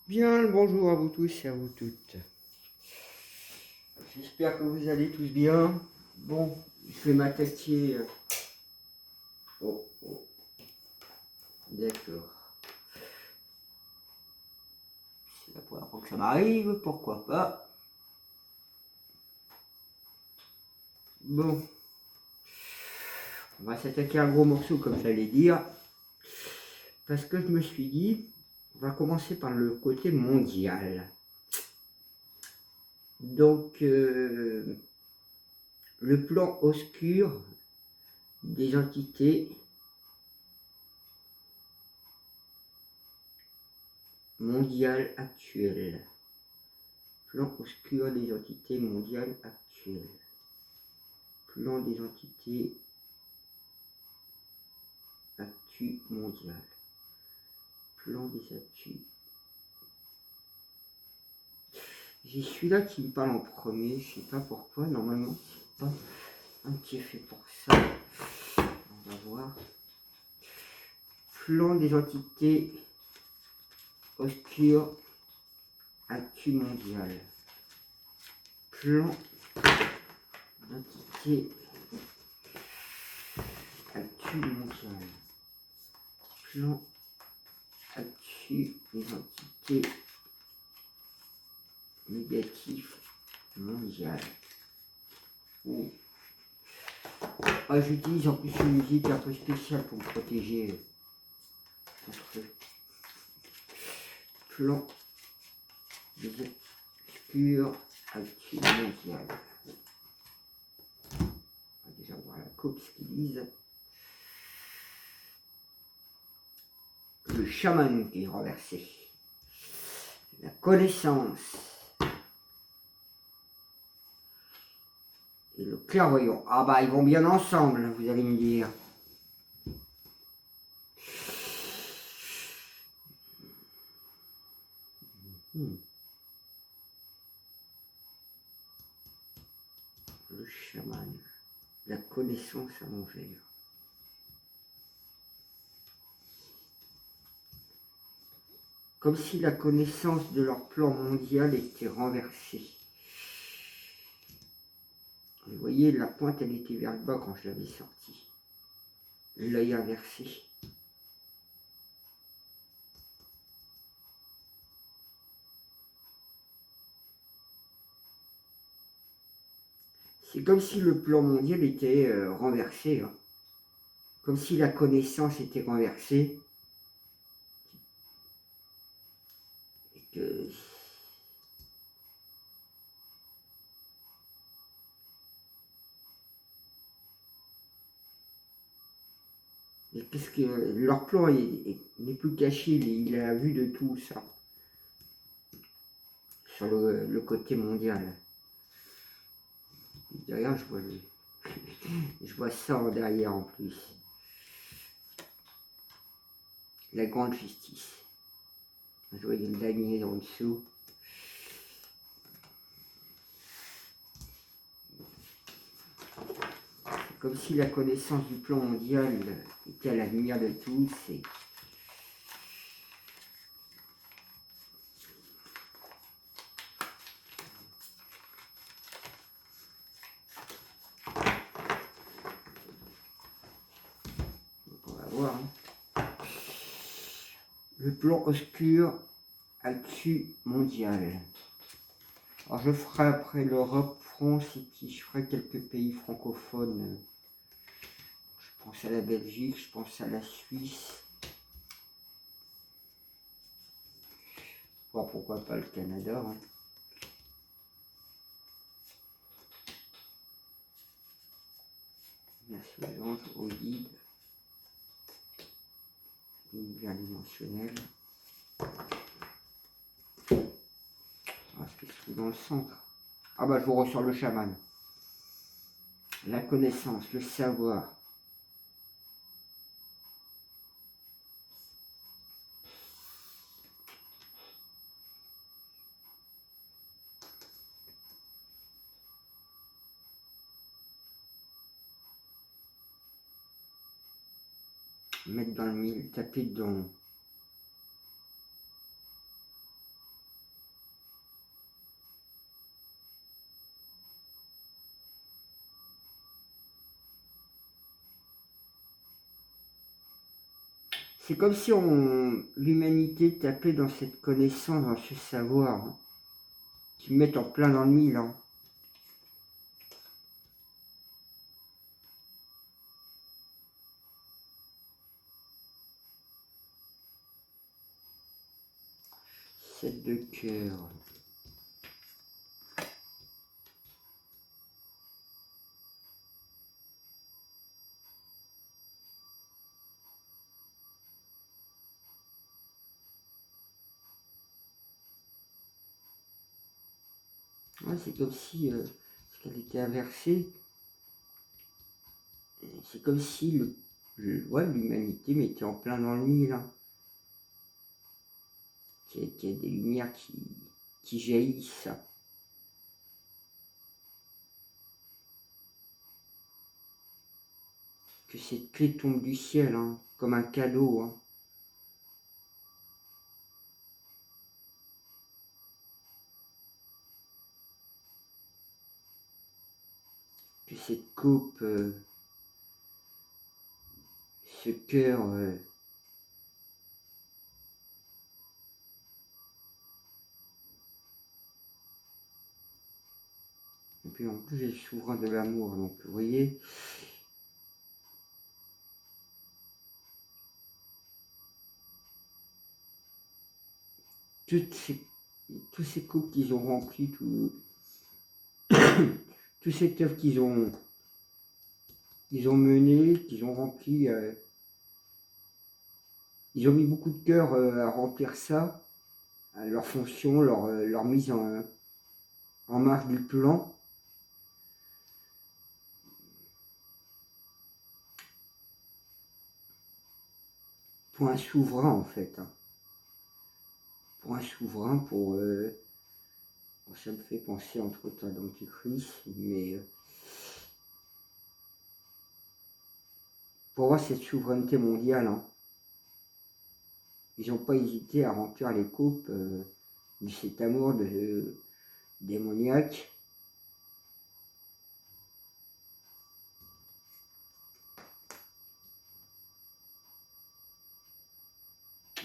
Bien le bonjour à vous tous et à vous toutes. J'espère que vous allez tous bien. Bon, je vais m'attaquer. Oh, d'accord. C'est la première fois que ça m'arrive, pourquoi pas. Bon, on va s'attaquer à un gros morceau comme j'allais dire. Parce que je me suis dit, on va commencer par le côté mondial. Donc, le plan obscur des entités mondiales actuelles. Plan obscur des entités mondiales actuelles. Plan des entités actu mondiales. Plan des actus. J'ai celui-là qui me parle en premier, je sais pas pourquoi, normalement c'est pas un qui est fait pour ça. On va voir. Plan des entités obscures actu mondiales. Plan d'entités actu mondiale. Plan actu des entités négatives mondiales. Oh. Ah, j'utilise en plus une musique un peu spéciale pour me protéger contre plan des obscures actu mondiales. On va déjà voir la coupe, ce qu'ils disent. Le chaman qui est renversé. La connaissance. Et le clairvoyant. Ah bah ils vont bien ensemble, vous allez me dire. Le chaman. La connaissance à l'envers. Comme si la connaissance de leur plan mondial était renversée. Vous voyez, la pointe, elle était vers le bas quand je l'avais sortie. L'œil inversé. C'est comme si le plan mondial était renversé. Hein. Comme si la connaissance était renversée. Et que... Et puisque leur plan n'est plus caché, il a vu de tout ça. Sur le côté mondial. Derrière, je vois, je vois ça en derrière en plus. La grande justice. Je vois une lanière en dessous. C'est comme si la connaissance du plan mondial était à la lumière de tous. Et on va voir. Hein. Le plan obscur actu mondial. Alors je ferai après l'Europe, France, et puis je ferai quelques pays francophones. Je pense à la Belgique, je pense à la Suisse. Bon, pourquoi pas le Canada. Hein. La Solange, au guide. L'univers dimensionnel. Est-ce que c'est dans le centre? Ah bah je vous ressors le chaman. La connaissance, le savoir. Mettre dans le mille, taper dedans. C'est comme si l'humanité tapait dans cette connaissance, dans ce savoir, hein, qui mettent en plein dans le mille. Hein. Sept de cœur. Ouais, c'est comme si, parce qu'elle était inversée, c'est comme si l'humanité mettait en plein dans le mille. Hein. Qu'il y a des lumières qui jaillissent. Que cette clé tombe du ciel, hein, comme un cadeau. Hein. Que cette coupe, ce cœur, et puis en plus j'ai le souverain de l'amour, donc vous voyez, tous ces couples qu'ils ont remplis, toute cette œuvre qu'ils ont menée, qu'ils ont rempli, ils ont mis beaucoup de cœur à remplir ça, à leur fonction, leur mise en marche du plan. Pour un souverain en fait. Hein. Pour un souverain, ça me fait penser entre autres à l'Antichrist, mais pour avoir cette souveraineté mondiale, hein, ils n'ont pas hésité à remplir les coupes de cet amour démoniaque.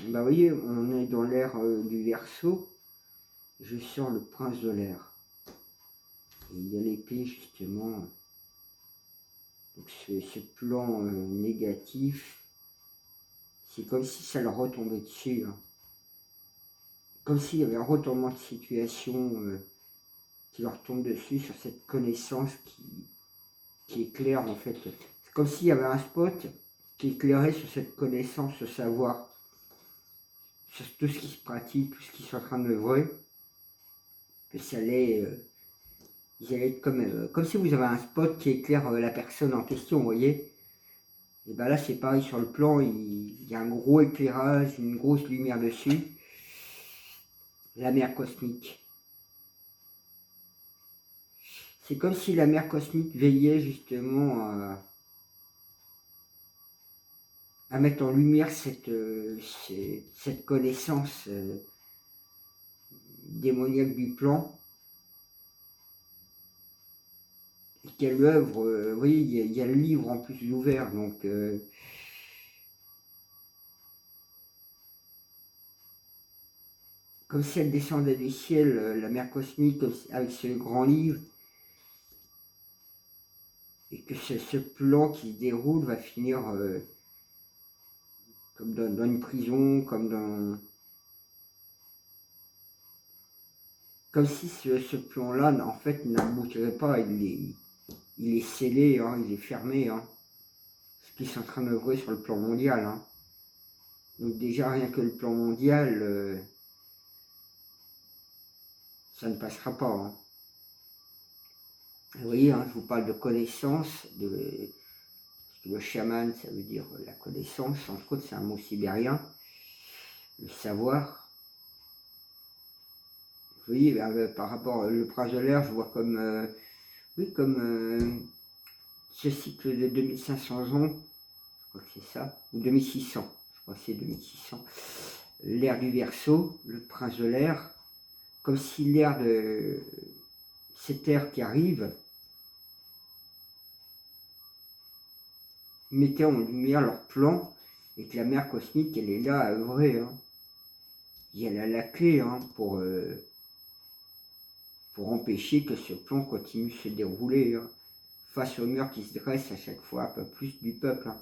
Bah vous voyez, on est dans l'ère du Verseau, je sens le prince de l'air. Il y a l'épée justement, donc ce plan négatif, c'est comme si ça leur retombait dessus. Hein. Comme s'il y avait un retournement de situation qui leur tombe dessus sur cette connaissance qui éclaire en fait. C'est comme s'il y avait un spot qui éclairait sur cette connaissance, ce savoir, sur tout ce qui se pratique, tout ce qui est en train d'œuvrer, que ça allait, ils allaient être comme si vous avez un spot qui éclaire la personne en question, vous voyez. Et bien là c'est pareil sur le plan, il y a un gros éclairage, une grosse lumière dessus, la mer cosmique. C'est comme si la mer cosmique veillait justement à mettre en lumière cette connaissance démoniaque du plan. Et qu'elle œuvre, vous voyez, il y a le livre en plus ouvert, donc comme si elle descendait du ciel, la mer cosmique, avec ce grand livre, et que ce plan qui se déroule va finir comme dans une prison, comme si ce plan-là, en fait, n'aboutirait pas, il est scellé, hein, il est fermé, hein, ce qui est en train d'œuvrer sur le plan mondial. Hein. Donc déjà, rien que le plan mondial, ça ne passera pas. Hein. Vous voyez, hein, je vous parle de connaissance, le chaman, ça veut dire la connaissance, entre autres, c'est un mot sibérien, le savoir. Vous voyez, par rapport au prince de l'air, je vois comme, ce cycle de 2500 ans, je crois que c'est ça, ou 2600, je crois que c'est 2600, l'ère du Verseau, le prince de l'air, comme si l'ère de cette ère qui arrive mettait en lumière leur plan et que la mère cosmique, elle est là à œuvrer. Hein. Et elle a la clé hein, pour empêcher que ce plan continue de se dérouler hein, face au mur qui se dresse à chaque fois un peu plus du peuple. Hein,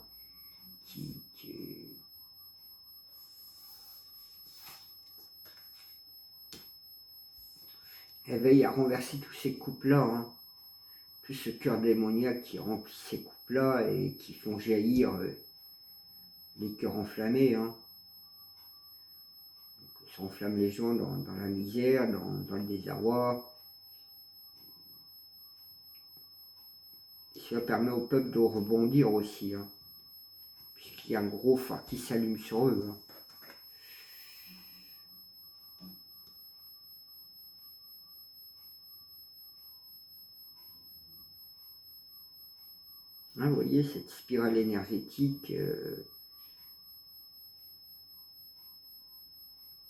Elle veille à renverser tous ces couples-là, hein, tout ce cœur démoniaque qui remplit ces couples-là et qui font jaillir les cœurs enflammés. Hein. Ça enflamme les gens dans la misère, dans le désarroi. Et cela permet au peuple de rebondir aussi, hein, puisqu'il y a un gros phare qui s'allume sur eux. Hein. Hein, vous voyez, cette spirale énergétique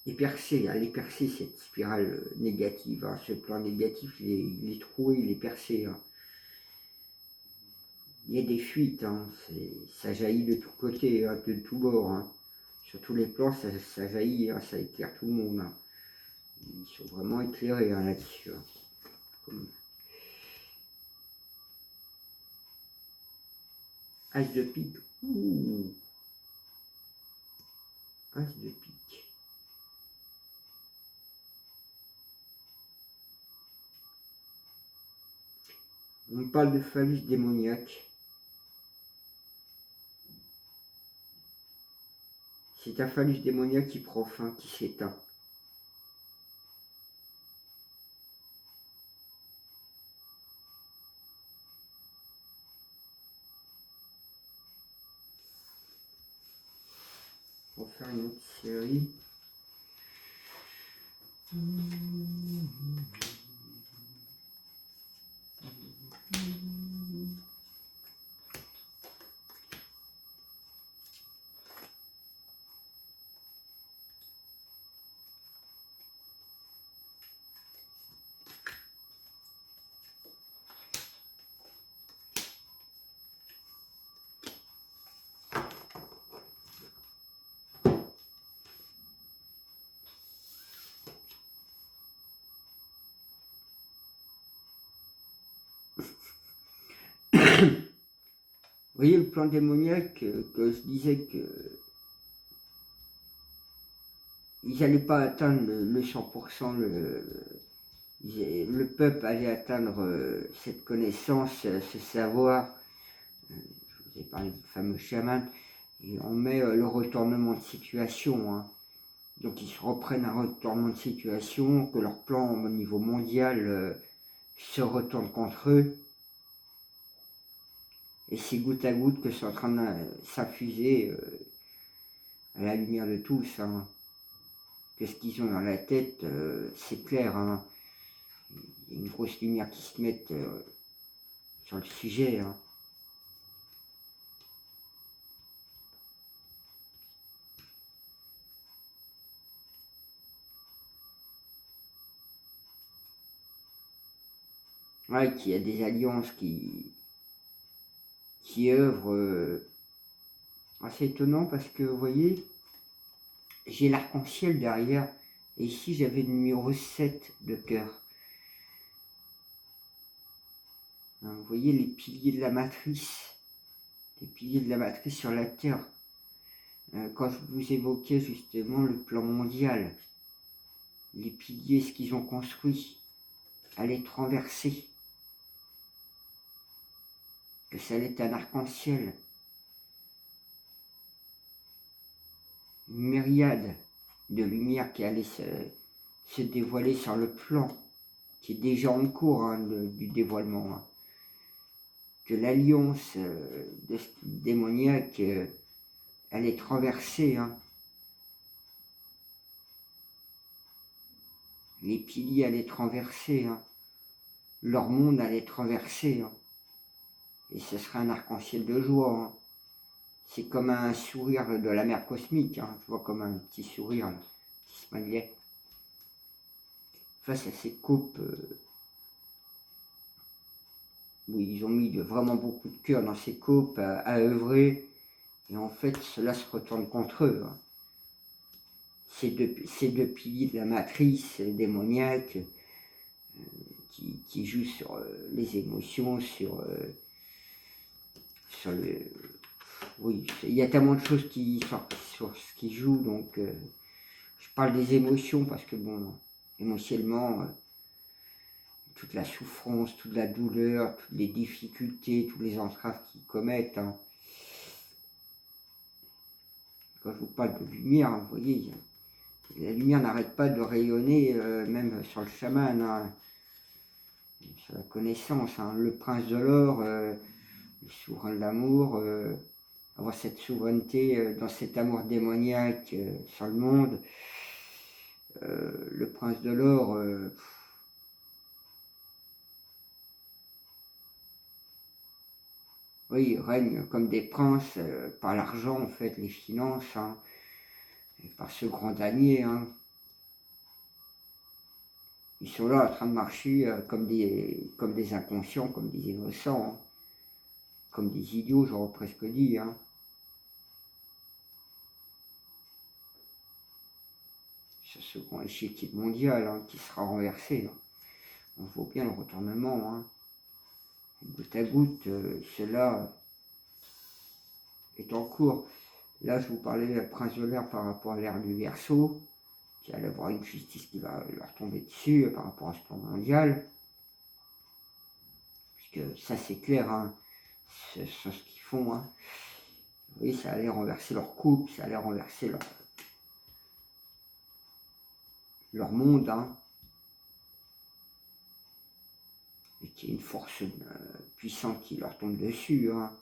est percée, elle est percée, cette spirale négative. Hein. Ce plan négatif, il est troué, il est percé. Hein. Il y a des fuites, hein. Ça jaillit de tous côtés, hein, de tous bords. Hein. Sur tous les plans, ça jaillit, hein, ça éclaire tout le monde. Hein. Ils sont vraiment éclairés hein, là-dessus. Hein. Comme... As de pique. Ouh. As de pique. On parle de phallus démoniaque. C'est un phallus démoniaque qui prend fin, qui s'éteint. On va faire une autre série. Vous voyez le plan démoniaque que je disais que ils n'allaient pas atteindre le 100%, le peuple allait atteindre cette connaissance, ce savoir. Je vous ai parlé du fameux chaman, et on met le retournement de situation. Hein. Donc ils se reprennent un retournement de situation, que leur plan au niveau mondial se retourne contre eux. Et c'est goutte à goutte que c'est en train de s'infuser à la lumière de tous. Hein. Que ce qu'ils ont dans la tête, c'est clair. Hein. Il y a une grosse lumière qui se met sur le sujet. Hein. Ouais, qu'il y a des alliances qui œuvrent. C'est étonnant parce que, vous voyez, j'ai l'arc-en-ciel derrière. Et ici, j'avais le numéro 7 de cœur. Hein, vous voyez les piliers de la matrice. Les piliers de la matrice sur la Terre. Quand je vous évoquais justement le plan mondial, les piliers, ce qu'ils ont construit, allaient être renversés. Que ça allait être un arc-en-ciel. Une myriade de lumière qui allait se dévoiler sur le plan, qui est déjà en cours hein, du dévoilement. Hein. Que l'alliance démoniaque allait être renversée. Hein. Les piliers allaient être renversés. Hein. Leur monde allait être renversé. Hein. Et ce serait un arc-en-ciel de joie. Hein. C'est comme un sourire de la mère cosmique. Hein. Je vois comme un petit sourire, un petit smiley. Face à ces coupes où ils ont mis vraiment beaucoup de cœur dans ces coupes à œuvrer Et en fait, cela se retourne contre eux. Hein. Ces deux piliers de la matrice démoniaque qui jouent sur les émotions, sur le... Oui, il y a tellement de choses sur ce qui joue, donc je parle des émotions parce que, bon, émotionnellement, toute la souffrance, toute la douleur, toutes les difficultés, tous les entraves qu'ils commettent. Hein. Quand je vous parle de lumière, hein, vous voyez, la lumière n'arrête pas de rayonner, même sur le chaman, hein, sur la connaissance. Hein. Le prince de l'or, le souverain de l'amour, avoir cette souveraineté dans cet amour démoniaque sur le monde. Le prince de l'or, oui, il règne comme des princes par l'argent, en fait, les finances, hein, et par ce grand damier. Hein. Ils sont là en train de marcher comme des inconscients, comme des innocents, hein, comme des idiots, j'aurais presque dit. Hein. Sur ce grand échiquier mondial hein, qui sera renversé. Hein. On voit bien le retournement. Hein. Goutte à goutte, cela est en cours. Là, je vous parlais de la prince de l'air par rapport à l'ère du Verseau, qui allait avoir une justice qui va leur tomber dessus par rapport à ce plan mondial. Puisque ça, c'est clair, hein, sur ce qu'ils font. Hein. Vous voyez, ça allait renverser leur couple, ça allait renverser leur monde. Hein. Et qu'il y ait une force puissante qui leur tombe dessus. Hein.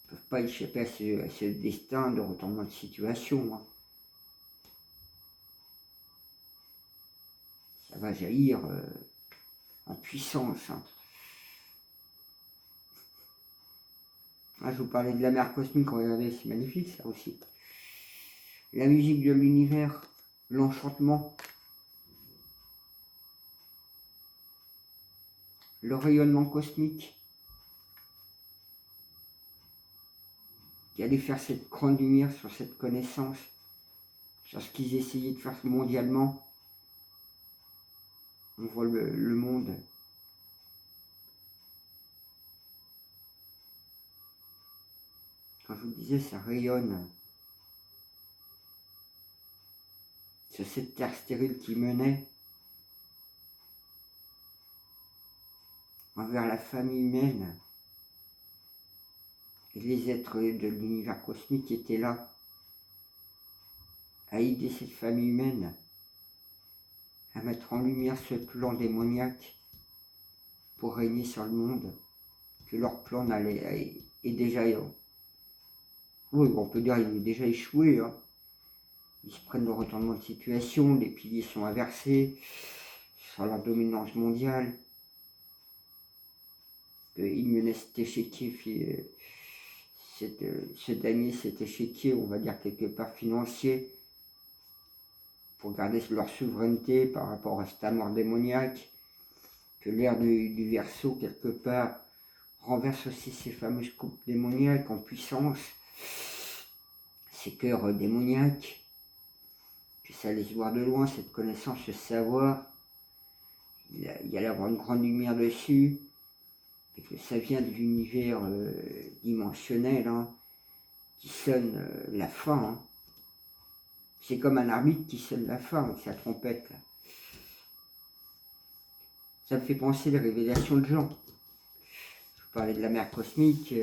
Ils ne peuvent pas échapper à ce destin de retournement de situation. Hein. Ça va jaillir en puissance. Hein. Ah, je vous parlais de la mer cosmique, regardez, c'est magnifique ça aussi. La musique de l'univers, l'enchantement, le rayonnement cosmique qui allait faire cette grande lumière sur cette connaissance, sur ce qu'ils essayaient de faire mondialement. On voit le monde. Quand je vous disais, ça rayonne. Sur cette terre stérile qui menait envers la famille humaine. Et les êtres de l'univers cosmique étaient là, à aider cette famille humaine, à mettre en lumière ce plan démoniaque pour régner sur le monde, que leur plan est déjà... Oui, on peut dire qu'il est déjà échoué. Hein. Ils se prennent le retournement de situation, les piliers sont inversés sur leur dominance mondiale. Ils menaient cet échiquier, ce damier, cet échiquier, on va dire quelque part financier, pour garder leur souveraineté par rapport à cet amour démoniaque, que l'ère du Verseau, quelque part, renverse aussi ces fameuses coupes démoniaques en puissance, ces cœurs démoniaques, que ça laisse voir de loin cette connaissance, ce savoir, il y allait avoir une grande lumière dessus, et que ça vient de l'univers dimensionnel, hein, qui sonne la fin. Hein. C'est comme un arbitre qui sonne la fin avec sa trompette. Là. Ça me fait penser les révélations de Jean. Je vous parlais de la mer cosmique.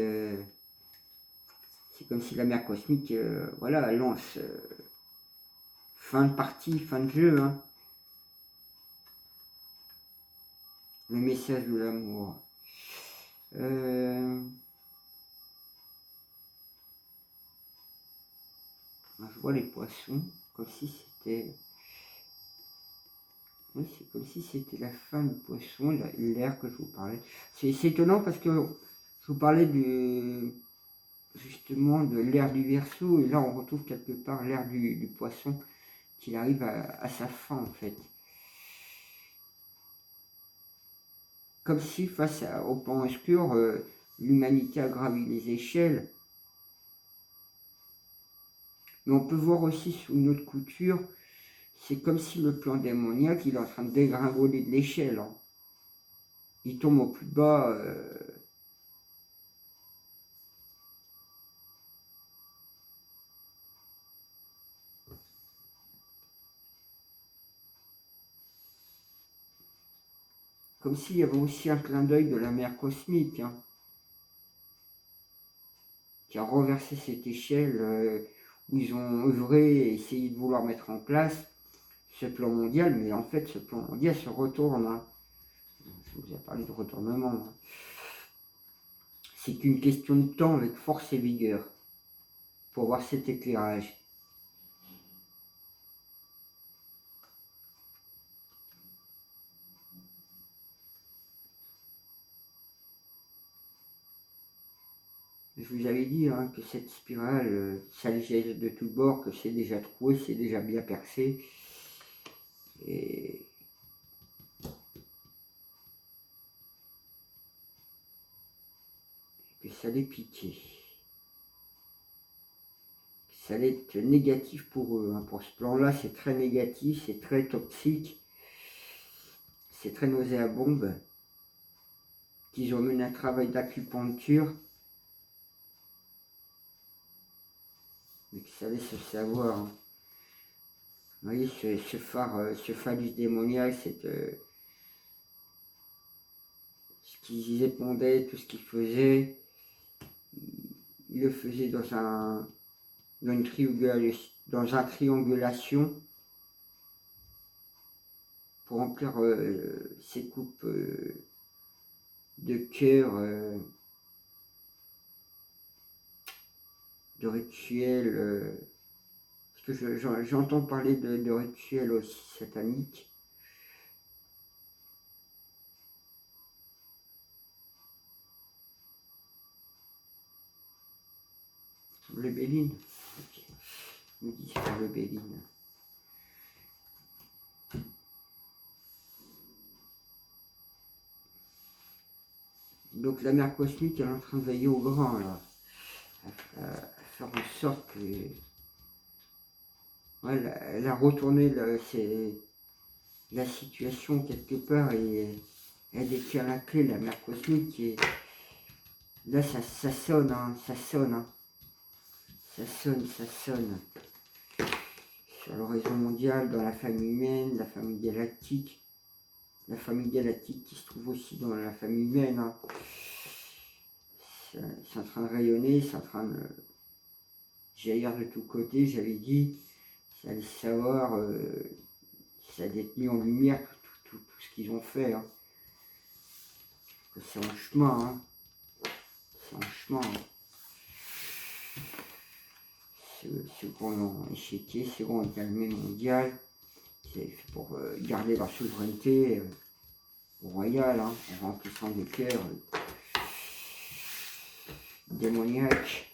C'est comme si la mer cosmique, voilà, elle lance fin de partie, fin de jeu. Hein. Le message de l'amour. Je vois les poissons comme si c'était... Oui, c'est comme si c'était la fin du poisson, l'air que je vous parlais. C'est étonnant parce que je vous parlais justement de l'ère du Verseau, et là on retrouve quelque part l'ère du poisson qui arrive à sa fin en fait. Comme si face au pan obscur, l'humanité a gravi les échelles. Mais on peut voir aussi sous une autre couture, c'est comme si le plan démoniaque, il est en train de dégringoler de l'échelle. Hein. Il tombe au plus bas. Comme s'il y avait aussi un clin d'œil de la mère cosmique, hein, qui a renversé cette échelle où ils ont œuvré et essayé de vouloir mettre en place ce plan mondial, mais en fait ce plan mondial se retourne. Hein. Je vous ai parlé de retournement. Hein. C'est qu'une question de temps avec force et vigueur pour voir cet éclairage. Je vous avais dit hein, que cette spirale, ça légeait de tout bord, que c'est déjà troué, c'est déjà bien percé. Et que ça allait piquer. Ça allait être négatif pour eux. Hein. Pour ce plan-là, c'est très négatif, c'est très toxique, c'est très nauséabond. Qu'ils ont mené un travail d'acupuncture, mais que ça allait se savoir. Hein. Vous voyez, ce phallus démoniaque, ce qu'ils épondaient, tout ce qu'ils faisaient, ils le faisaient dans une triangulation pour remplir ces coupes de cœur, de rituels, parce que j'entends parler de rituels aussi sataniques. Le Béline, okay. Me dit sur le Béline. Donc la mère cosmique, elle est en train de veiller au grand, là, à faire en sorte que... Ouais, elle a retourné la situation quelque part et elle détient la clé, la mère cosmique. Et là, ça sonne, hein, ça sonne. Hein. Ça sonne. Sur l'horizon mondial, dans la famille humaine, la famille galactique. La famille galactique qui se trouve aussi dans la famille humaine. Hein. C'est en train de rayonner, c'est en train de jaillir de tous côtés, j'avais dit. Ça allait savoir, ça allait être mis en lumière tout ce qu'ils ont fait. Hein. C'est en chemin. Hein. C'est en chemin. Hein. Ce grand échiquier, ce grand calmé mondial, c'est fait pour garder leur souveraineté royale, hein, en remplissant des cœurs démoniaques.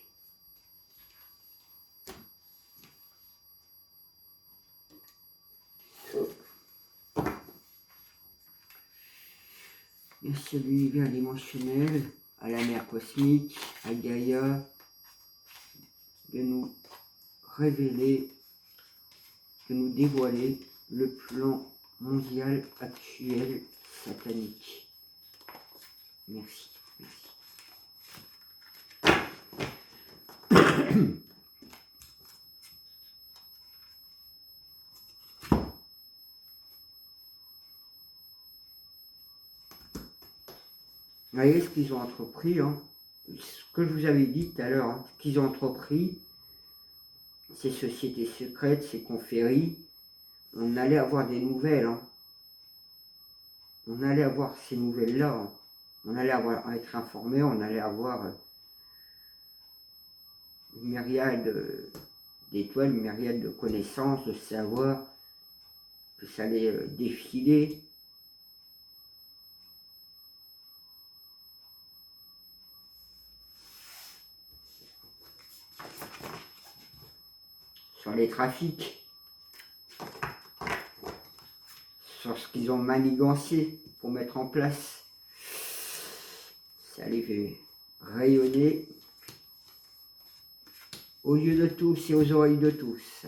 Merci à l'univers dimensionnel, à la mer cosmique, à Gaïa, de nous révéler, de nous dévoiler le plan mondial actuel satanique. Merci. Vous voyez ce qu'ils ont entrepris, hein, ce que je vous avais dit tout à l'heure, hein, ce qu'ils ont entrepris, ces sociétés secrètes, ces confréries, on allait avoir des nouvelles. Hein. On allait avoir ces nouvelles-là. Hein. On allait être informé, on allait avoir une myriade d'étoiles, une myriade de connaissances, de savoir, que ça allait défiler. Sur les trafics, sur ce qu'ils ont manigancé pour mettre en place. Ça allait rayonner aux yeux de tous et aux oreilles de tous.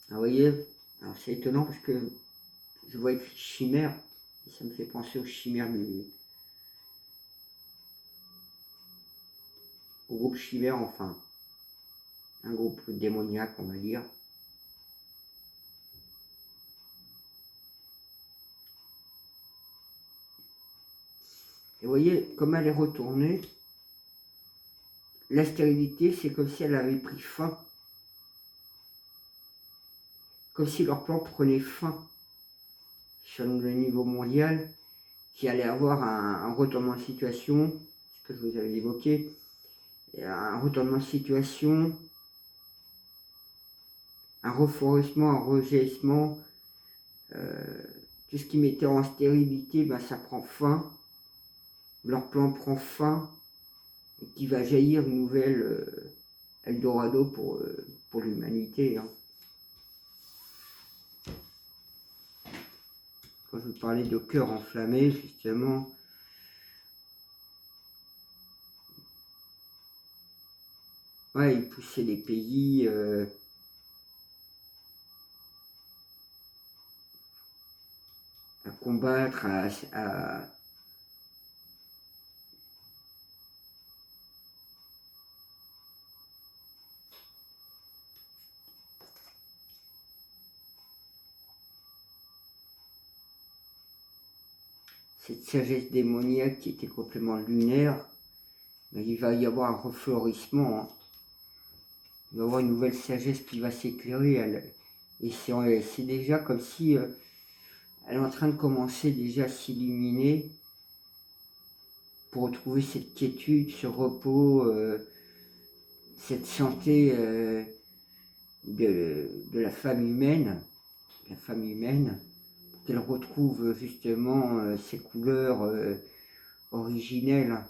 Vous voyez, alors c'est étonnant parce que je vois écrit chimère, et ça me fait penser aux chimères au groupe chimère, enfin, un groupe démoniaque, on va dire. Et vous voyez, comme elle est retournée, la stérilité, c'est comme si elle avait pris fin. Comme si leur plan prenait fin sur le niveau mondial, qui allait avoir un retournement de situation, ce que je vous avais évoqué, un retournement de situation, un reforestement, un rejaillissement, tout ce qui mettait en stérilité, ben, ça prend fin, leur plan prend fin, et qui va jaillir une nouvelle Eldorado pour l'humanité. Hein. Quand je vous parlais de cœur enflammé, justement, ouais, il poussait les pays à combattre, cette sagesse démoniaque qui était complètement lunaire, mais il va y avoir un refleurissement. Hein. Il va y avoir une nouvelle sagesse qui va s'éclairer. Et c'est déjà comme si elle est en train de commencer déjà à s'illuminer pour retrouver cette quiétude, ce repos, cette santé de la femme humaine, qu'elle retrouve justement ses couleurs originelles.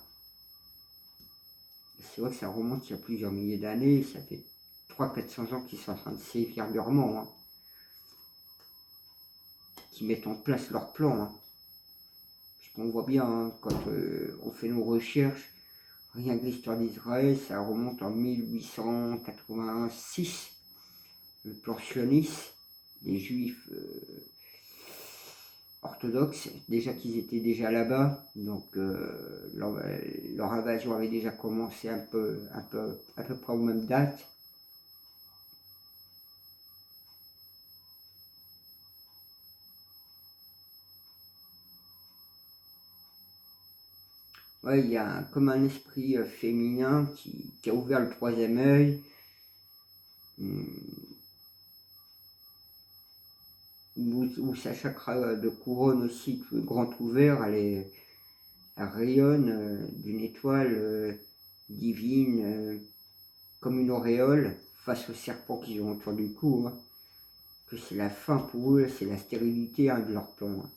C'est vrai que ça remonte il y a plusieurs milliers d'années, ça fait 300-400 ans qu'ils sont en train de sévir durement, hein, qui mettent en place leur plan. Hein. On voit bien, hein, quand on fait nos recherches, rien que l'histoire d'Israël, ça remonte en 1886, le plan sioniste, les juifs orthodoxes, déjà qu'ils étaient déjà là-bas, donc leur invasion avait déjà commencé à peu près aux mêmes dates. Ouais, il y a comme un esprit féminin qui a ouvert le troisième œil, où sa chakra de couronne aussi, tout grand ouvert, elle rayonne d'une étoile divine, comme une auréole, face aux serpents qu'ils ont autour du cou. Hein. Que c'est la fin pour eux, c'est la stérilité de leur plan. Hein.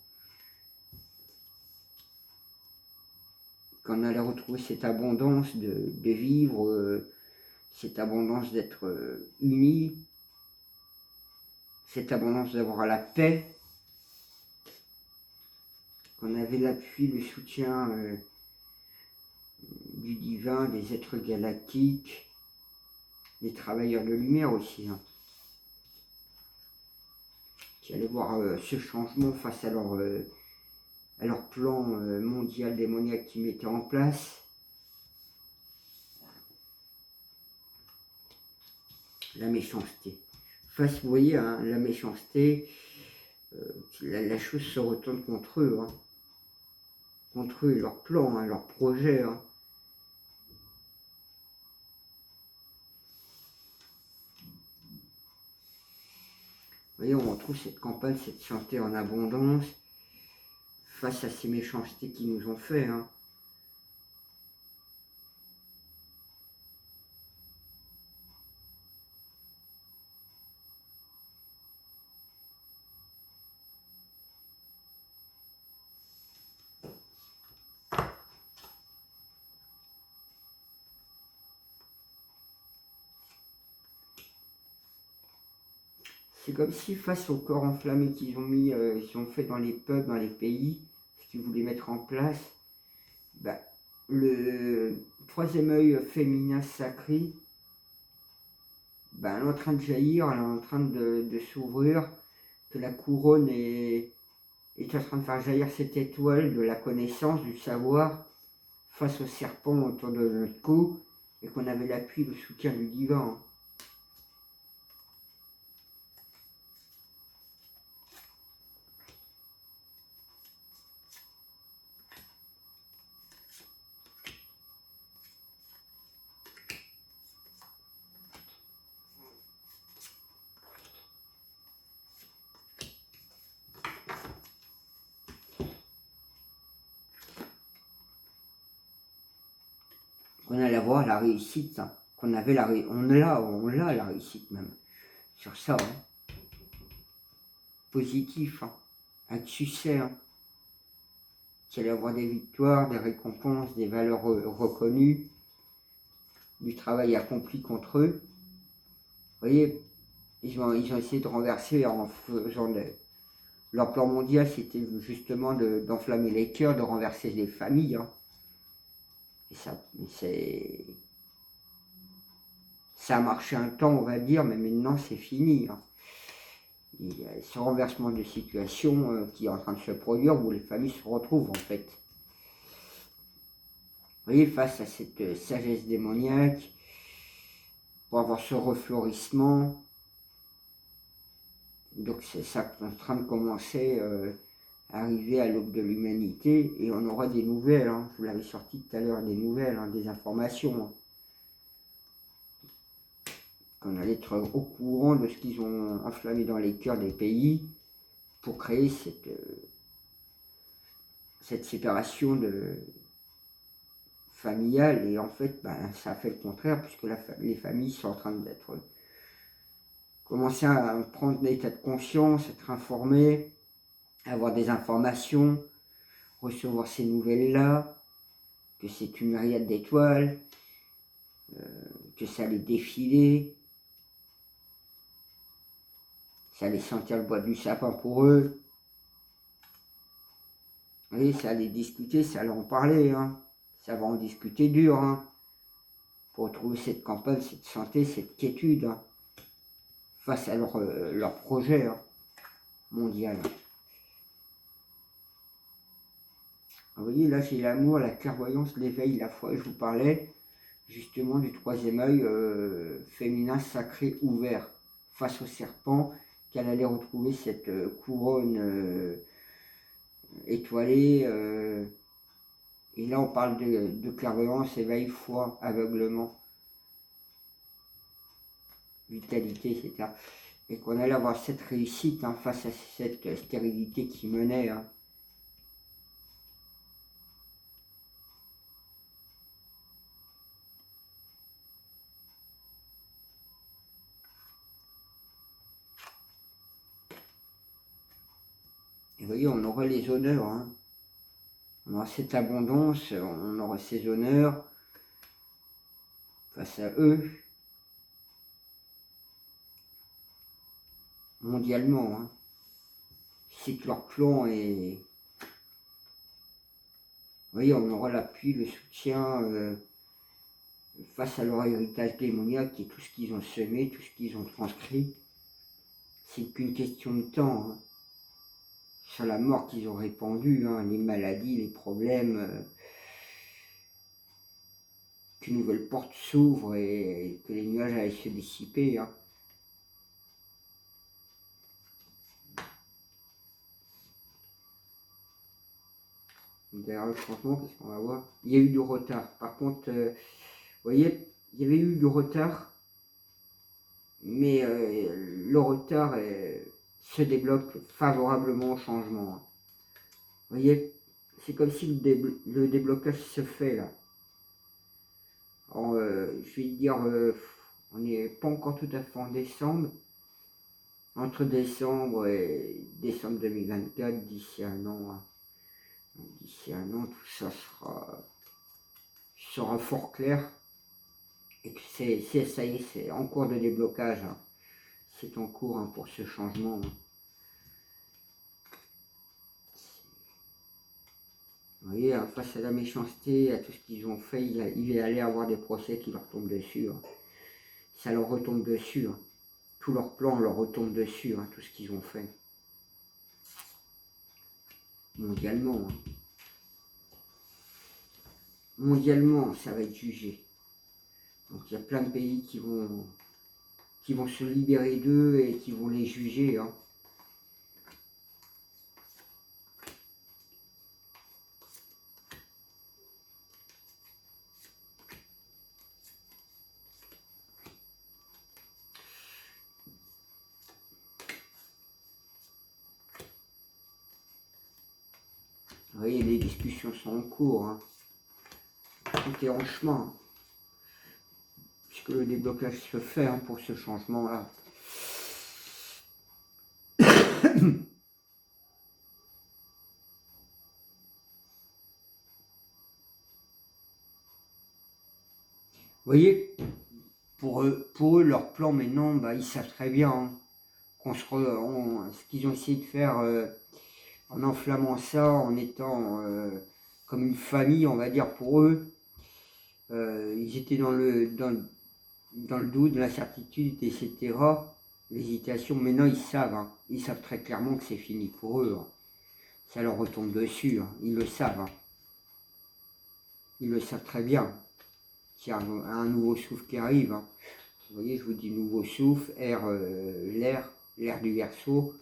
Qu'on allait retrouver cette abondance de vivre, cette abondance d'être unis, cette abondance d'avoir la paix, qu'on avait l'appui, le soutien du divin, des êtres galactiques, des travailleurs de lumière aussi, hein, qui allaient voir ce changement face à leur plan mondial démoniaque qu'ils mettaient en place. La méchanceté. Face, vous voyez, hein, la méchanceté, la chose se retourne contre eux. Hein. Contre eux et leur plan, hein, leur projet. Hein. Vous voyez, on retrouve cette campagne, cette santé en abondance, face à ces méchancetés qu'ils nous ont fait. Hein. c'est comme si face au corps enflammé qu'ils ont mis, ils ont fait dans les pubs, dans les pays, ce qu'ils voulaient mettre en place, bah, le troisième œil féminin sacré, bah, elle est en train de jaillir, elle est en train de s'ouvrir, que la couronne est en train de faire jaillir cette étoile de la connaissance, du savoir, face au serpent autour de notre cou, et qu'on avait l'appui, le soutien du divin. On allait voir la réussite, hein, qu'on avait on l'a la réussite même, sur ça, hein. Positif, hein, avec succès, hein. Qu'il allait avoir des victoires, des récompenses, des valeurs reconnues, du travail accompli contre eux. Vous voyez, ils ont essayé de renverser en faisant leur plan mondial, c'était justement d'enflammer les cœurs, de renverser les familles, hein. Et ça a marché un temps, on va dire, mais maintenant c'est fini, hein. Il y a ce renversement de situation qui est en train de se produire où les familles se retrouvent en fait. Vous voyez, face à cette sagesse démoniaque, pour avoir ce refleurissement, donc c'est ça en train de commencer à arriver à l'aube de l'humanité et on aura des nouvelles, hein. Je vous l'avais sorti tout à l'heure, des nouvelles, hein, des informations, hein. Qu'on allait être au courant de ce qu'ils ont enflammé dans les cœurs des pays pour créer cette séparation familiale. Et en fait, ben, ça a fait le contraire, puisque les familles sont en train d'être commencer à prendre l'état de conscience, être informées, avoir des informations, recevoir ces nouvelles-là, que c'est une myriade d'étoiles, que ça allait défiler, ça allait sentir le bois du sapin pour eux. Oui, ça allait discuter, ça allait en parler, hein. Ça va en discuter dur, hein, pour retrouver cette campagne, cette santé, cette quiétude, hein, face à leur projet, hein, mondial. Vous voyez, là j'ai l'amour, la clairvoyance, l'éveil, la foi. Je vous parlais justement du troisième œil féminin sacré ouvert face au serpent, qu'elle allait retrouver cette couronne étoilée. Et là on parle de clairvoyance, éveil, foi, aveuglement, vitalité, etc. Et qu'on allait avoir cette réussite, hein, face à cette stérilité qui menait, hein. Et vous voyez, on aura les honneurs, hein. On aura cette abondance, on aura ces honneurs face à eux, mondialement, hein. C'est que leur plan est... Vous voyez, on aura l'appui, le soutien face à leur héritage démoniaque et tout ce qu'ils ont semé, tout ce qu'ils ont transcrit. C'est qu'une question de temps, hein. Sur la mort qu'ils ont répandue, hein, les maladies, les problèmes, qu'une nouvelle porte s'ouvre et que les nuages allaient se dissiper, hein. Derrière le changement, qu'est-ce qu'on va voir? Il y a eu du retard. Par contre, vous voyez, il y avait eu du retard, mais le retard se débloque favorablement au changement, hein. Vous voyez, c'est comme si le déblocage se fait là. Alors, je vais dire, on n'est pas encore tout à fait en décembre. Entre décembre et décembre 2024, d'ici un an, hein. D'ici un an, tout ça sera fort clair. Et que ça y est, c'est en cours de déblocage, hein. c'est en cours hein, pour ce changement. Hein. Vous voyez, hein, face à la méchanceté, à tout ce qu'ils ont fait, il est allé avoir des procès qui leur tombent dessus. Hein. Ça leur retombe dessus. Hein. Tout leur plan leur retombe dessus, hein, tout ce qu'ils ont fait. Mondialement. Hein. Mondialement, ça va être jugé. Donc il y a plein de pays qui vont se libérer d'eux et qui vont les juger. Hein. Vous voyez, les discussions sont en cours. Hein. Tout est en chemin. Puisque le déblocage se fait hein, pour ce changement-là. Vous voyez, pour eux, leur plan maintenant, bah, ils savent très bien hein, ce qu'ils ont essayé de faire en enflammant ça, en étant comme une famille, on va dire, pour eux. Ils étaient dans le doute, l'incertitude, etc. L'hésitation. Maintenant, ils savent. Hein, ils savent très clairement que c'est fini pour eux. Hein. Ça leur retombe dessus. Hein, ils le savent. Hein. Ils le savent très bien. Qu'il y a un nouveau souffle qui arrive. Hein. Vous voyez, je vous dis nouveau souffle, l'air du Verseau.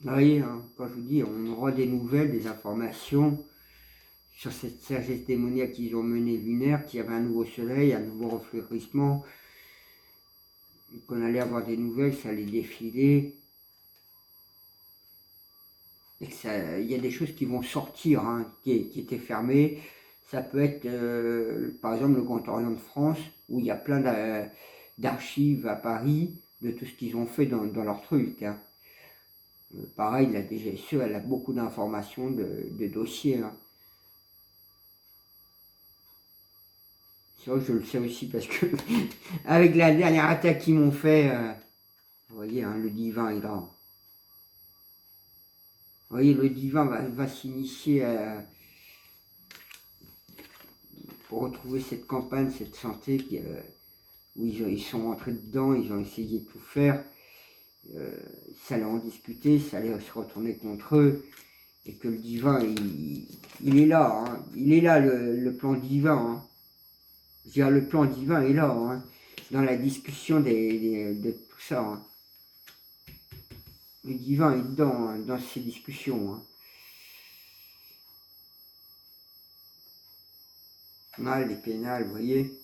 Vous voyez, hein, quand je vous dis, on aura des nouvelles, des informations sur cette sagesse démoniaque qu'ils ont menée lunaire, qu'il y avait un nouveau soleil, un nouveau refleurissement, qu'on allait avoir des nouvelles, ça allait défiler. Et il y a des choses qui vont sortir, hein, qui étaient fermées. Ça peut être, par exemple, le Grand Orient de France, où il y a plein d'archives à Paris de tout ce qu'ils ont fait dans leur truc. Hein. Pareil, la DGSE, elle a beaucoup d'informations, de dossiers. Hein. Ça, je le sais aussi parce que, avec la dernière attaque qu'ils m'ont fait, vous voyez, hein, le divin est là. Vous voyez, le divin va s'initier pour retrouver cette campagne, cette santé où ils sont entrés dedans, ils ont essayé de tout faire. Ça allait en discuter, ça allait se retourner contre eux. Et que le divin, il est là. Hein. Il est là, le plan divin. Hein. Je veux dire, le plan divin est là, hein, dans la discussion de tout ça. Hein. Le divin est dedans, hein, dans ces discussions. Hein. Mal, les pénales, vous voyez.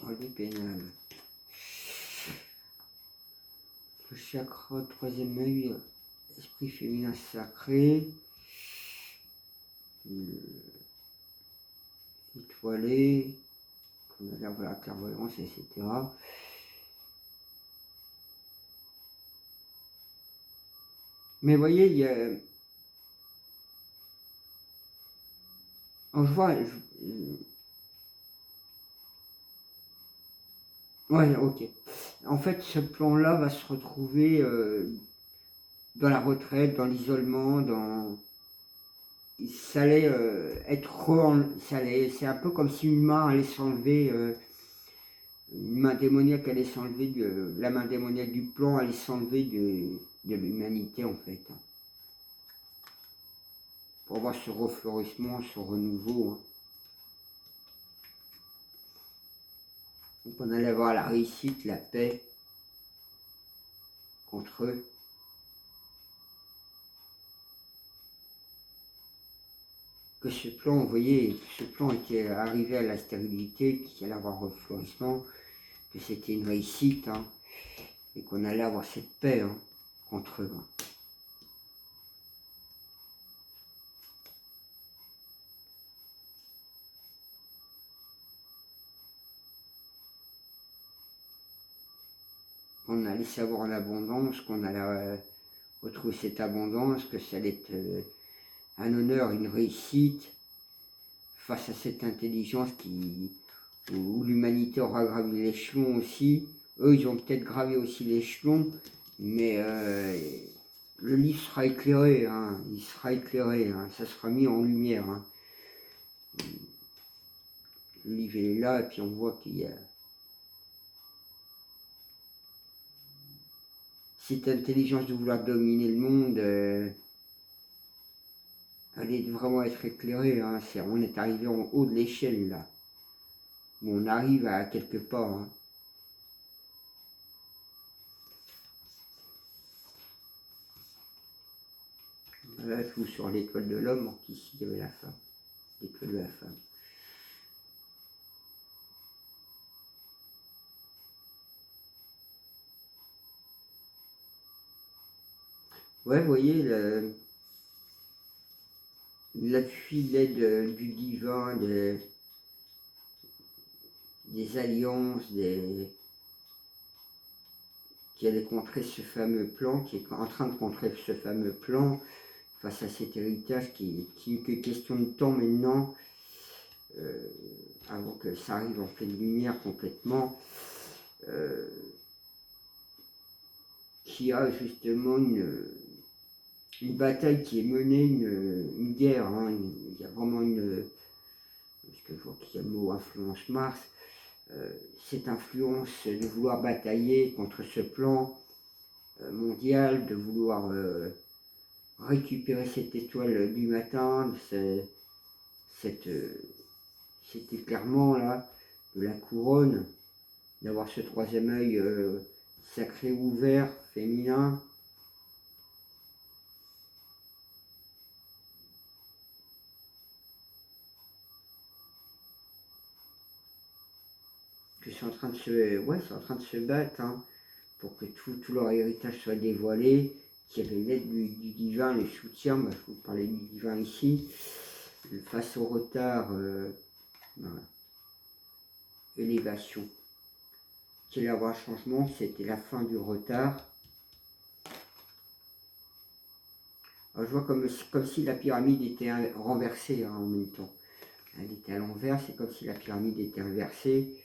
Oh, les pénales. Le chakra, troisième œil, esprit féminin sacré. Étoilé. On a la clairvoyance, etc. Mais vous voyez, il y a... Alors, je vois... Ouais, ok. En fait, ce plan-là va se retrouver dans la retraite, dans l'isolement, dans... Ça allait c'est un peu comme si une main allait s'enlever, une main démoniaque allait s'enlever, la main démoniaque du plan allait s'enlever de l'humanité, en fait. Hein. Pour avoir ce refleurissement, ce renouveau. Hein. Donc on allait avoir la réussite, la paix contre eux. Que ce plan, vous voyez, ce plan était arrivé à la stérilité, qu'il allait avoir un refleurissement, que c'était une réussite, hein, et qu'on allait avoir cette paix hein, contre eux. Hein. qu'on allait savoir l'abondance, qu'on allait retrouver cette abondance, que ça allait être un honneur, une réussite face à cette intelligence où l'humanité aura gravé l'échelon aussi. Eux, ils ont peut-être gravé aussi l'échelon, mais le livre sera éclairé, hein, il sera éclairé, hein, ça sera mis en lumière. Hein. Le livre est là, et puis on voit qu'il y a cette intelligence de vouloir dominer le monde, elle est vraiment être éclairée. Hein. On est arrivé en haut de l'échelle, là, où on arrive à quelque part. Hein. Là, je joue sur l'étoile de l'homme, ici il y avait la femme, l'étoile de la femme. Ouais, vous voyez, l'appui, l'aide du divin, des alliances, qui allait contrer ce fameux plan, qui est en train de contrer ce fameux plan, face à cet héritage qui n'est que question de temps maintenant, avant que ça arrive en pleine lumière complètement, qui a justement une bataille qui est menée, une guerre, hein, il y a vraiment parce que je vois qu'il y a le mot influence Mars, cette influence de vouloir batailler contre ce plan mondial, de vouloir récupérer cette étoile du matin, cet éclairement là, de la couronne, d'avoir ce troisième œil sacré ouvert, féminin. Que c'est en train de c'est en train de se battre hein, pour que tout leur héritage soit dévoilé, qu'il y avait l'aide du divin, le soutien, je vous parlais du divin ici, face au retard, voilà. Élévation. Qu'il allait avoir un changement, c'était la fin du retard. Alors, je vois comme si la pyramide était renversée hein, en même temps. Elle était à l'envers, c'est comme si la pyramide était inversée.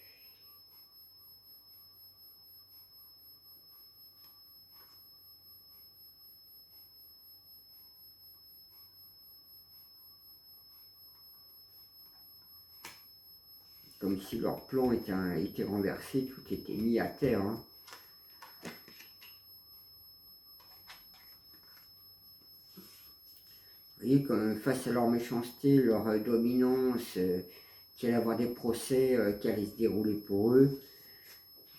Comme si leur plan était renversé, tout était mis à terre. Hein. Vous voyez, comme face à leur méchanceté, leur dominance, qu'il allait avoir des procès qui allaient se dérouler pour eux,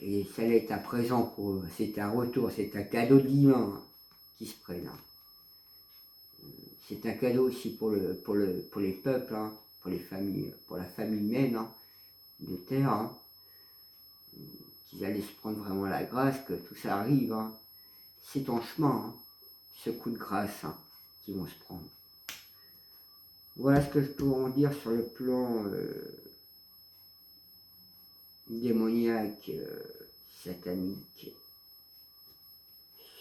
et ça allait être à présent pour eux. C'est un retour, c'est un cadeau divin qui se prennent. Hein. C'est un cadeau aussi pour les peuples, hein, pour les familles, pour la famille humaine hein, de terre. Hein. Qu'ils allaient se prendre vraiment la grâce, que tout ça arrive. Hein. C'est en chemin, hein, ce coup de grâce hein, qu'ils vont se prendre. Voilà ce que je peux en dire sur le plan démoniaque, satanique,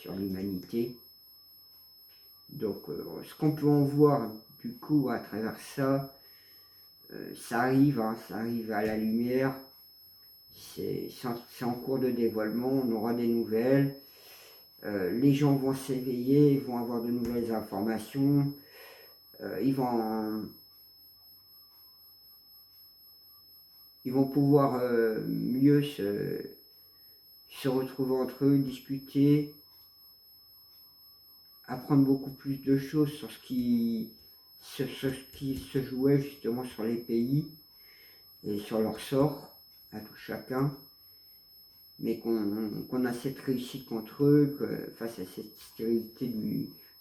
sur l'humanité. Donc, ce qu'on peut en voir du coup à travers ça, ça arrive à la lumière. C'est en cours de dévoilement, on aura des nouvelles. Les gens vont s'éveiller, ils vont avoir de nouvelles informations. Ils vont pouvoir mieux se retrouver entre eux, discuter, apprendre beaucoup plus de choses sur ce qui se jouait justement sur les pays et sur leur sort à tout chacun, mais qu'on a cette réussite contre eux, face à cette stérilité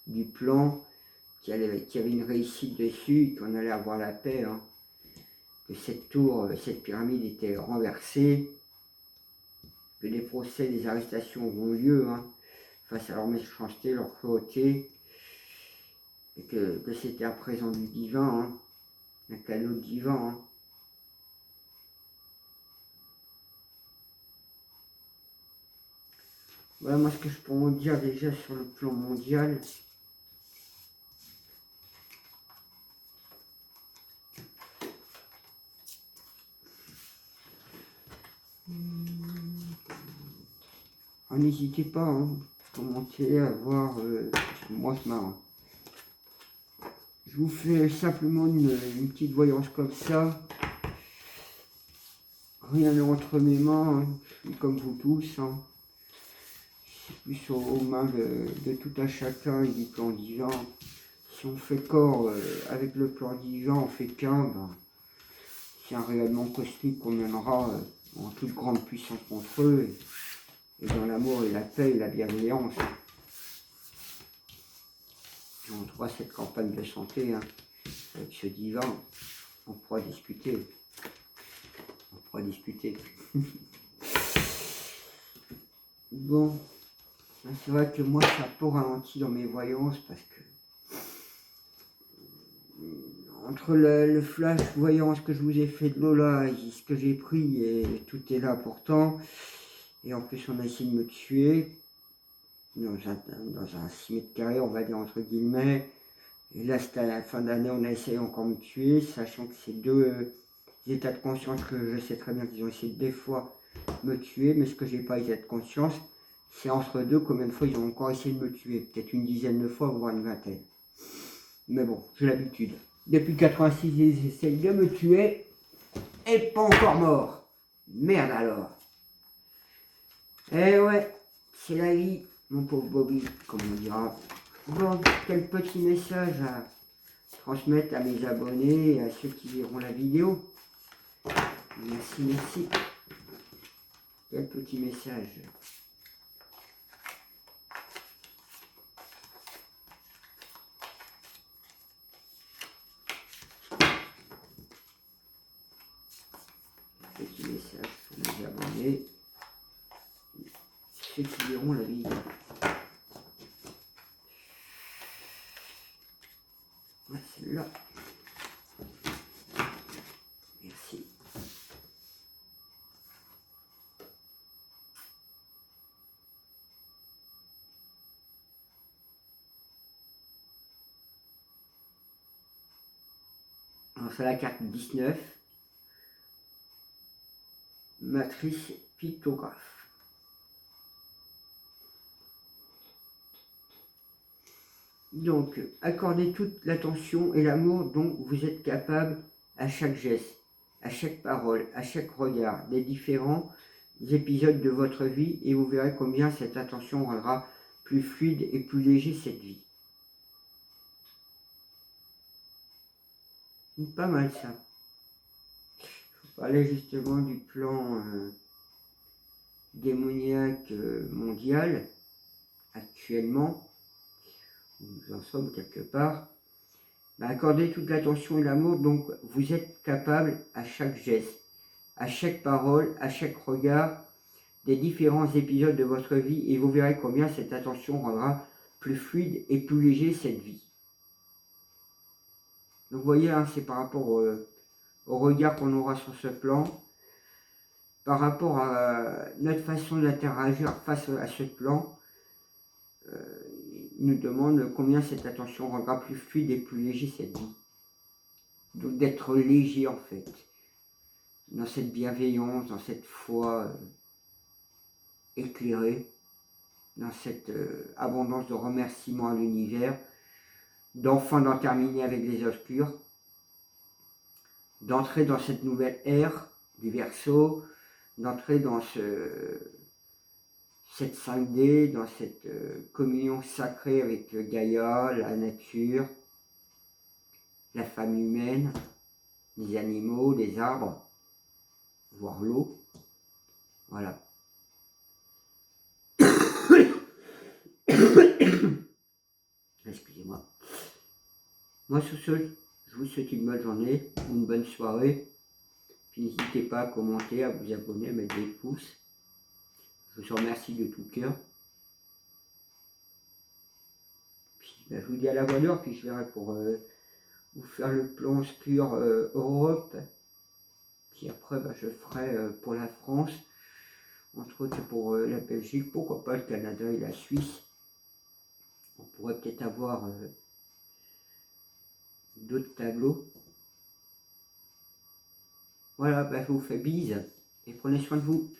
du plan, qu'il y avait une réussite dessus et qu'on allait avoir la paix. Hein. Que cette tour, cette pyramide était renversée, que des procès, des arrestations auront lieu hein, face à leur méchanceté, leur cruauté, et que c'était un présent du divin, hein, un cadeau divin. Hein. Voilà moi ce que je peux en dire déjà sur le plan mondial. N'hésitez pas, hein, commenter, à voir, moi c'est marrant. Je vous fais simplement une petite voyance comme ça. Rien n'est entre mes mains, hein. Je suis comme vous tous. Hein. C'est plus aux mains de tout un chacun et du plan divin. Si on fait corps avec le plan divin, on fait qu'un, ben, c'est un rayonnement cosmique qu'on mènera en toute grande puissance contre eux. Et dans l'amour et la paix et la bienveillance. On trouvera cette campagne de santé, hein, avec ce divin, on pourra discuter. On pourra discuter. Bon, c'est vrai que moi ça a peu ralenti dans mes voyances parce que entre le flash voyance que je vous ai fait de Lola et ce que j'ai pris et tout est là pourtant, et en plus on a essayé de me tuer dans un 6 mètres carrés, on va dire entre guillemets. Et là, c'était à la fin d'année, on a essayé encore de me tuer, sachant que c'est deux états de conscience que je sais très bien qu'ils ont essayé des fois de me tuer, mais ce que j'ai pas état de conscience, c'est entre deux combien de fois ils ont encore essayé de me tuer. Peut-être une dizaine de fois, voire une vingtaine. Mais bon, j'ai l'habitude. Depuis 86, ils essayent de me tuer et pas encore mort. Merde alors. Eh ouais, c'est la vie, mon pauvre Bobby, comme on dira. Bon, quel petit message à transmettre à mes abonnés et à ceux qui verront la vidéo. Merci, merci. Quel petit message. Petit message pour mes abonnés, ceux qui verront la vidéo. Celle-là. Merci. Alors c'est la carte 19. Matrice pictographe. Donc, accordez toute l'attention et l'amour dont vous êtes capable à chaque geste, à chaque parole, à chaque regard des différents épisodes de votre vie et vous verrez combien cette attention rendra plus fluide et plus léger cette vie. Pas mal ça. Je parlais justement du plan démoniaque mondial actuellement. Nous en sommes quelque part. Accordez toute l'attention et l'amour, donc vous êtes capable à chaque geste, à chaque parole, à chaque regard des différents épisodes de votre vie et vous verrez combien cette attention rendra plus fluide et plus léger cette vie. Donc vous voyez, hein, c'est par rapport au regard qu'on aura sur ce plan, par rapport à notre façon d'interagir face à ce plan, nous demande combien cette attention rendra plus fluide et plus léger cette vie. Donc d'être léger en fait, dans cette bienveillance, dans cette foi éclairée, dans cette abondance de remerciements à l'univers, d'enfin d'en terminer avec les obscurs, d'entrer dans cette nouvelle ère du Verseau, d'entrer dans cette 5D, dans cette communion sacrée avec Gaïa, la nature, la femme humaine, les animaux, les arbres, voire l'eau. Voilà. Excusez-moi. Moi, sur ce, je vous souhaite une bonne journée, une bonne soirée. Puis n'hésitez pas à commenter, à vous abonner, à mettre des pouces. Je vous remercie de tout cœur. Puis, je vous dis à la bonne heure, puis je verrai pour vous faire le plan obscur Europe. Puis après, je ferai pour la France, entre autres pour la Belgique, pourquoi pas le Canada et la Suisse. On pourrait peut-être avoir d'autres tableaux. Voilà, je vous fais bise et prenez soin de vous.